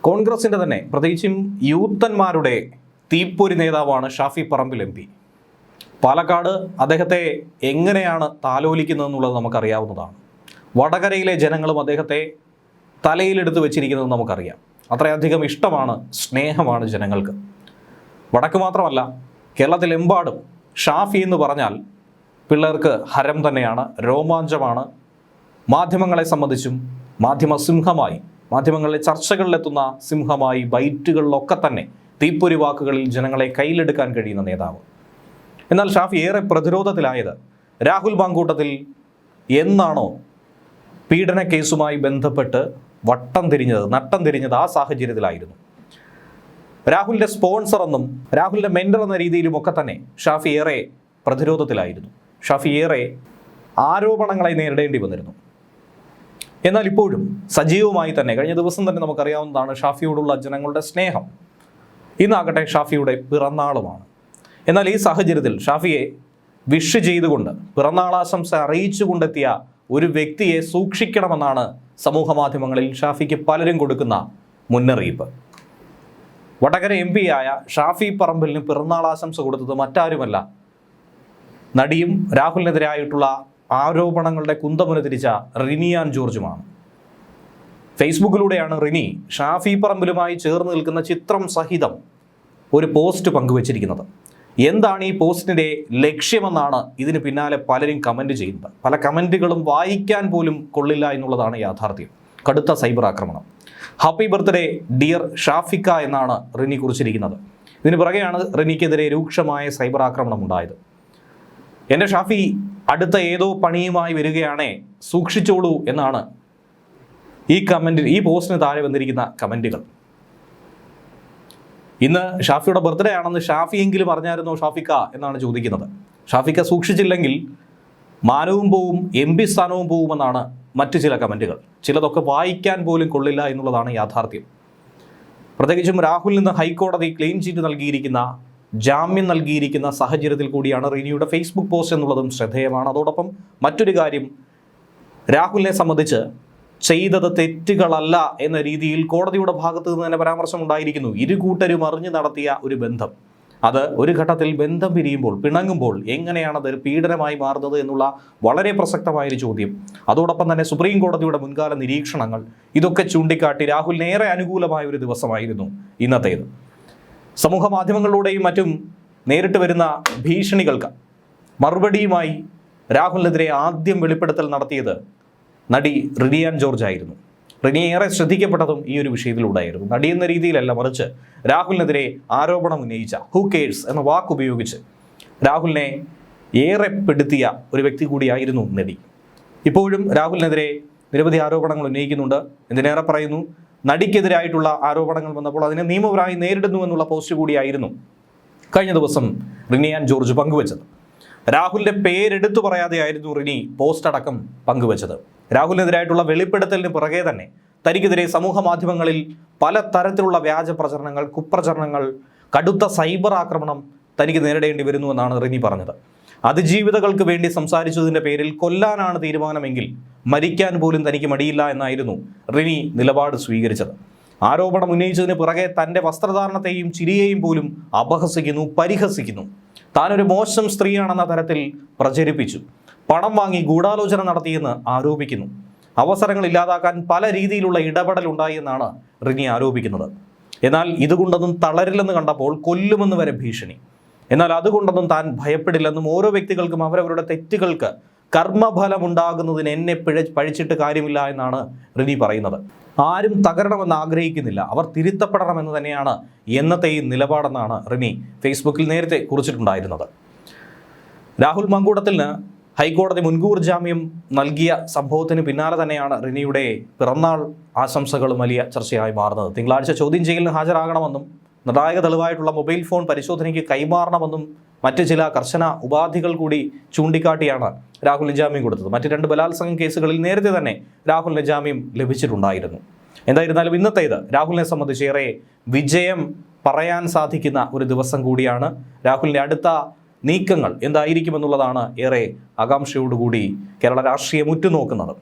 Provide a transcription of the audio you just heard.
കോൺഗ്രസിൻ്റെ തന്നെ പ്രത്യേകിച്ചും യൂത്തന്മാരുടെ തീപ്പൊരി നേതാവാണ് ഷാഫി പറമ്പിൽ എം പി. പാലക്കാട് അദ്ദേഹത്തെ എങ്ങനെയാണ് താലോലിക്കുന്നതെന്നുള്ളത് നമുക്കറിയാവുന്നതാണ്. വടകരയിലെ ജനങ്ങളും അദ്ദേഹത്തെ തലയിലെടുത്ത് വെച്ചിരിക്കുന്നത് നമുക്കറിയാം. അത്രയധികം ഇഷ്ടമാണ്, സ്നേഹമാണ് ജനങ്ങൾക്ക്. വടക്ക് മാത്രമല്ല, കേരളത്തിലെമ്പാടും ഷാഫി എന്ന് പറഞ്ഞാൽ പിള്ളേർക്ക് ഹരം തന്നെയാണ്, രോമാഞ്ചമാണ്. മാധ്യമങ്ങളെ സംബന്ധിച്ചും മാധ്യമസിംഹമായി, മാധ്യമങ്ങളിലെ ചർച്ചകളിലെത്തുന്ന സിംഹമായി, ബൈറ്റുകളിലൊക്കെ തന്നെ തീപ്പൊരി വാക്കുകളിൽ ജനങ്ങളെ കയ്യിലെടുക്കാൻ കഴിയുന്ന നേതാവ്. എന്നാൽ ഷാഫി ഏറെ പ്രതിരോധത്തിലായത് രാഹുൽ മാങ്കൂട്ടത്തിൽ എന്നാണോ പീഡന കേസുമായി ബന്ധപ്പെട്ട് നട്ടം തിരിഞ്ഞത് ആ സാഹചര്യത്തിലായിരുന്നു. രാഹുലിൻ്റെ സ്പോൺസർ എന്നും രാഹുലിൻ്റെ മെൻറ്റർ എന്ന രീതിയിലുമൊക്കെ തന്നെ ഷാഫി ഏറെ പ്രതിരോധത്തിലായിരുന്നു. ഷാഫി ഏറെ ആരോപണങ്ങളെ നേരിടേണ്ടി വന്നിരുന്നു. എന്നാൽ ഇപ്പോഴും സജീവമായി തന്നെ കഴിഞ്ഞ ദിവസം തന്നെ നമുക്കറിയാവുന്നതാണ് ഷാഫിയോടുള്ള ജനങ്ങളുടെ സ്നേഹം. ഇന്നാകട്ടെ ഷാഫിയുടെ പിറന്നാളുമാണ്. എന്നാൽ ഈ സാഹചര്യത്തിൽ ഷാഫിയെ വിഷ് ചെയ്തുകൊണ്ട് പിറന്നാളാശംസ അറിയിച്ചുകൊണ്ടെത്തിയ ഒരു വ്യക്തിയെ സൂക്ഷിക്കണമെന്നാണ് സമൂഹ മാധ്യമങ്ങളിൽ ഷാഫിക്ക് പലരും കൊടുക്കുന്ന മുന്നറിയിപ്പ്. വടകര എം പി ആയ ഷാഫി പറമ്പിലിന് പിറന്നാളാശംസ കൊടുത്തത് മറ്റാരുമല്ല, നടിയും രാഹുലിനെതിരായിട്ടുള്ള ആരോപണങ്ങളുടെ കുന്തമുന തിരിച്ച റിനി ആൻ ജോർജുമാണ്. ഫേസ്ബുക്കിലൂടെയാണ് റിനി ഷാഫി പറമ്പിലുമായി ചേർന്ന് നിൽക്കുന്ന ചിത്രം സഹിതം ഒരു പോസ്റ്റ് പങ്കുവച്ചിരിക്കുന്നത്. എന്താണ് ഈ പോസ്റ്റിൻ്റെ ലക്ഷ്യമെന്നാണ് ഇതിന് പിന്നാലെ പലരും കമൻറ്റ് ചെയ്യുന്നത്. പല കമൻറ്റുകളും വായിക്കാൻ പോലും കൊള്ളില്ല എന്നുള്ളതാണ് യാഥാർത്ഥ്യം. കടുത്ത സൈബർ ആക്രമണം. ഹാപ്പി ബർത്ത്ഡേ ഡിയർ ഷാഫിക്ക എന്നാണ് റിനി കുറിച്ചിരിക്കുന്നത്. ഇതിന് പിറകെയാണ് റിനിക്കെതിരെ രൂക്ഷമായ സൈബർ ആക്രമണം ഉണ്ടായത്. എൻ്റെ ഷാഫി അടുത്ത ഏതോ പണിയുമായി വരികയാണേ, സൂക്ഷിച്ചോളൂ എന്നാണ് ഈ പോസ്റ്റിന് താഴെ വന്നിരിക്കുന്ന കമൻറ്റുകൾ. ഇന്ന് ഷാഫിയുടെ ബർത്ത്ഡേ ആണെന്ന് ഷാഫിയെങ്കിലും അറിഞ്ഞായിരുന്നോ ഷാഫിക്ക എന്നാണ് ചോദിക്കുന്നത്. ഷാഫിക്ക സൂക്ഷിച്ചില്ലെങ്കിൽ മാനവും പോവും, എം പി സ്ഥാനവും പോവുമെന്നാണ് മറ്റു ചില കമൻറ്റുകൾ. ചിലതൊക്കെ വായിക്കാൻ പോലും കൊള്ളില്ല എന്നുള്ളതാണ് യാഥാർത്ഥ്യം. പ്രത്യേകിച്ചും രാഹുലിൽ നിന്ന് ഹൈക്കോടതി ക്ലീൻ ചീറ്റ് നൽകിയിരിക്കുന്ന, ജാമ്യം നൽകിയിരിക്കുന്ന സാഹചര്യത്തിൽ കൂടിയാണ് റിനിയുടെ ഫേസ്ബുക്ക് പോസ്റ്റ് എന്നുള്ളതും ശ്രദ്ധേയമാണ്. അതോടൊപ്പം മറ്റൊരു കാര്യം, രാഹുലിനെ സംബന്ധിച്ച് ചെയ്തത് തെറ്റുകളല്ല എന്ന രീതിയിൽ കോടതിയുടെ ഭാഗത്ത് നിന്ന് തന്നെ പരാമർശം ഉണ്ടായിരിക്കുന്നു. ഇരു കൂട്ടരും അറിഞ്ഞു നടത്തിയ ഒരു ബന്ധം, അത് ഒരു ഘട്ടത്തിൽ ബന്ധം പിരിയുമ്പോൾ, പിണങ്ങുമ്പോൾ എങ്ങനെയാണത് പീഡനമായി മാറുന്നത് എന്നുള്ള വളരെ പ്രസക്തമായൊരു ചോദ്യം. അതോടൊപ്പം തന്നെ സുപ്രീം കോടതിയുടെ മുൻകാല നിരീക്ഷണങ്ങൾ, ഇതൊക്കെ ചൂണ്ടിക്കാട്ടി രാഹുലിന് ഏറെ അനുകൂലമായ ഒരു ദിവസമായിരുന്നു ഇന്നത്തേത്. സമൂഹ മാധ്യമങ്ങളിലൂടെയും മറ്റും നേരിട്ട് വരുന്ന ഭീഷണികൾക്ക് മറുപടിയുമായി രാഹുലിനെതിരെ ആദ്യം വെളിപ്പെടുത്തൽ നടത്തിയത് നടി റിനി ആൻ ജോർജ് ആയിരുന്നു. റിനി ഏറെ ശ്രദ്ധിക്കപ്പെട്ടതും ഈ ഒരു വിഷയത്തിലൂടെയായിരുന്നു. നടി എന്ന രീതിയിലല്ല, മറിച്ച് രാഹുലിനെതിരെ ആരോപണം ഉന്നയിച്ച ഹൂ കേഴ്സ് എന്ന വാക്കുപയോഗിച്ച് രാഹുലിനെ ഏറെ പെടുത്തിയ ഒരു വ്യക്തി കൂടിയായിരുന്നു നടി. ഇപ്പോഴും രാഹുലിനെതിരെ നിരവധി ആരോപണങ്ങൾ ഉന്നയിക്കുന്നുണ്ട്. എന്തിനേറെ പറയുന്നു, നടിക്കെതിരായിട്ടുള്ള ആരോപണങ്ങൾ വന്നപ്പോൾ അതിനെ നിയമപരമായി നേരിടുന്നു എന്നുള്ള പോസ്റ്റ് കൂടിയായിരുന്നു കഴിഞ്ഞ ദിവസം റിനി ആൻ ജോർജ് പങ്കുവച്ചത്. രാഹുലിൻ്റെ പേരെടുത്തു പറയാതെയായിരുന്നു റിനി പോസ്റ്റ് അടക്കം പങ്കുവച്ചത്. രാഹുലിനെതിരായിട്ടുള്ള വെളിപ്പെടുത്തലിന് പിറകെ തന്നെ തനിക്കെതിരെ സമൂഹ മാധ്യമങ്ങളിൽ പല തരത്തിലുള്ള വ്യാജ പ്രചരണങ്ങൾ, കുപ്രചരണങ്ങൾ, കടുത്ത സൈബർ ആക്രമണം തനിക്ക് നേരിടേണ്ടി വരുന്നുവെന്നാണ് റിനി പറഞ്ഞത്. അതിജീവിതകൾക്ക് വേണ്ടി സംസാരിച്ചതിൻ്റെ പേരിൽ കൊല്ലാനാണ് തീരുമാനമെങ്കിൽ മരിക്കാൻ പോലും തനിക്ക് മടിയില്ല എന്നായിരുന്നു റിനി നിലപാട് സ്വീകരിച്ചത്. ആരോപണം ഉന്നയിച്ചതിന് പിറകെ തൻ്റെ വസ്ത്രധാരണത്തെയും ചിരിയെയും പോലും അപഹസിക്കുന്നു, പരിഹസിക്കുന്നു. താനൊരു മോശം സ്ത്രീയാണെന്ന തരത്തിൽ പ്രചരിപ്പിച്ചു. പണം വാങ്ങി ഗൂഢാലോചന നടത്തിയെന്ന് ആരോപിക്കുന്നു. അവസരങ്ങൾ ഇല്ലാതാക്കാൻ പല രീതിയിലുള്ള ഇടപെടൽ ഉണ്ടായി എന്നാണ് റിനി ആരോപിക്കുന്നത്. എന്നാൽ ഇതുകൊണ്ടൊന്നും തളരില്ലെന്ന് കണ്ടപ്പോൾ കൊല്ലുമെന്ന് വരെ ഭീഷണി. എന്നാൽ അതുകൊണ്ടൊന്നും താൻ ഭയപ്പെടില്ലെന്നും ഓരോ വ്യക്തികൾക്കും അവരവരുടെ തെറ്റുകൾക്ക് കർമ്മഫലമുണ്ടാകുന്നതിന് എന്നെ പഴിച്ചിട്ട് കാര്യമില്ല എന്നാണ് റിനി പറയുന്നത്. ആരും തകരണമെന്ന് ആഗ്രഹിക്കുന്നില്ല, അവർ തിരുത്തപ്പെടണമെന്ന് തന്നെയാണ് എന്നത്തെയും നിലപാടെന്നാണ് റിനി ഫേസ്ബുക്കിൽ നേരത്തെ കുറിച്ചിട്ടുണ്ടായിരുന്നത്. രാഹുൽ മാങ്കൂട്ടത്തിന് ഹൈക്കോടതി മുൻകൂർ ജാമ്യം നൽകിയ സംഭവത്തിന് പിന്നാലെ തന്നെയാണ് റിനിയുടെ പിറന്നാൾ ആശംസകളും വലിയ ചർച്ചയായി മാറുന്നത്. തിങ്കളാഴ്ച ചോദ്യം ചെയ്യലിന് ഹാജരാകണമെന്നും നിർണായക തെളിവായിട്ടുള്ള മൊബൈൽ ഫോൺ പരിശോധനയ്ക്ക് കൈമാറണമെന്നും മറ്റ് ചില കർശന ഉപാധികൾ കൂടി ചൂണ്ടിക്കാട്ടിയാണ് രാഹുലിന് ജാമ്യം കൊടുത്തത്. മറ്റ് 2 ബലാത്സംഗ കേസുകളിൽ നേരത്തെ തന്നെ രാഹുലിന് ജാമ്യം ലഭിച്ചിട്ടുണ്ടായിരുന്നു. എന്തായിരുന്നാലും ഇന്നത്തേത് രാഹുലിനെ സംബന്ധിച്ചേറെ വിജയം പറയാൻ സാധിക്കുന്ന ഒരു ദിവസം കൂടിയാണ്. രാഹുലിൻ്റെ അടുത്ത നീക്കങ്ങൾ എന്തായിരിക്കുമെന്നുള്ളതാണ് ഏറെ ആകാംക്ഷയോടുകൂടി കേരള രാഷ്ട്രീയം ഉറ്റുനോക്കുന്നത്.